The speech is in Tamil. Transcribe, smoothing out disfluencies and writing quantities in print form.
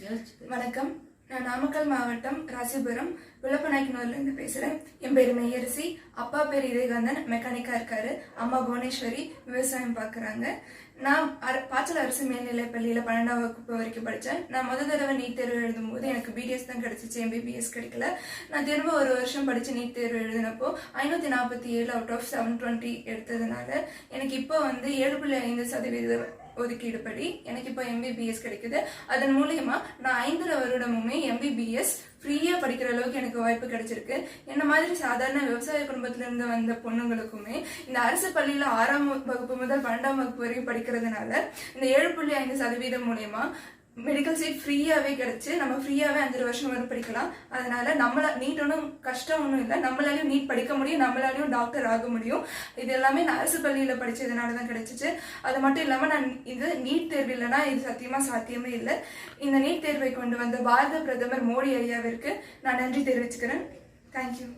வணக்கம். நான் நாமக்கல் மாவட்டம் ராசிபுரம் விளப்பநாயக்கனூர்லேருந்து பேசுகிறேன். என் பேர் மெய்யரசி. அப்பா பேர் இதயகாந்தன், மெக்கானிக்காக இருக்காரு. அம்மா புவனேஸ்வரி, விவசாயம் பார்க்குறாங்க. நான் பாச்சல் அரசு மேல்நிலைப் பள்ளியில் 12ஆம் வகுப்பு வரைக்கும் படித்தேன். நான் முதல் தடவை நீட் தேர்வு எழுதும்போது எனக்கு பிடிஎஸ் தான் கிடச்சிச்சு, எம்பிபிஎஸ் கிடைக்கல. நான் திரும்ப ஒரு வருஷம் படித்து நீட் தேர்வு எழுதினப்போ 547 அவுட் ஆஃப் 720 எடுத்ததுனால எனக்கு இப்போ 7.5% ஒதுக்கீடு படி எனக்கு இப்போ எம்பிபிஎஸ் கிடைக்குது. அதன் மூலியமா நான் 5 வருடமுமே எம்பிபிஎஸ் ஃப்ரீயா படிக்கிற அளவுக்கு எனக்கு வாய்ப்பு கிடைச்சிருக்கு. என்ன மாதிரி சாதாரண விவசாய குடும்பத்துல இருந்து வந்த பொண்ணுங்களுக்குமே இந்த அரசு பள்ளியில 6ஆம் வகுப்பு முதல் 12ஆம் வகுப்பு வரைக்கும் படிக்கிறதுனால இந்த 7.5% மூலியமா மெடிக்கல் சீட் ஃப்ரீயாவே கிடைச்சு நம்ம ஃப்ரீயாவே 5 வருஷம் வரை படிக்கலாம். அதனால நீட் ஒன்றும் கஷ்டம் ஒன்றும் இல்லை. நம்மளாலையும் நீட் படிக்க முடியும், நம்மளாலையும் டாக்டர் ஆக முடியும். இது எல்லாமே நான் அரசு பள்ளியில படிச்சதுனால தான் கிடைச்சிச்சு. அது மட்டும் இல்லாம நான் இது நீட் தேர்வு இல்லைன்னா இது சத்தியமா சாத்தியமே இல்லை. இந்த நீட் தேர்வை கொண்டு வந்த பாரத பிரதமர் மோடி ஐயாவிற்கு நான் நன்றி தெரிவிச்சுக்கிறேன். தேங்க்யூ.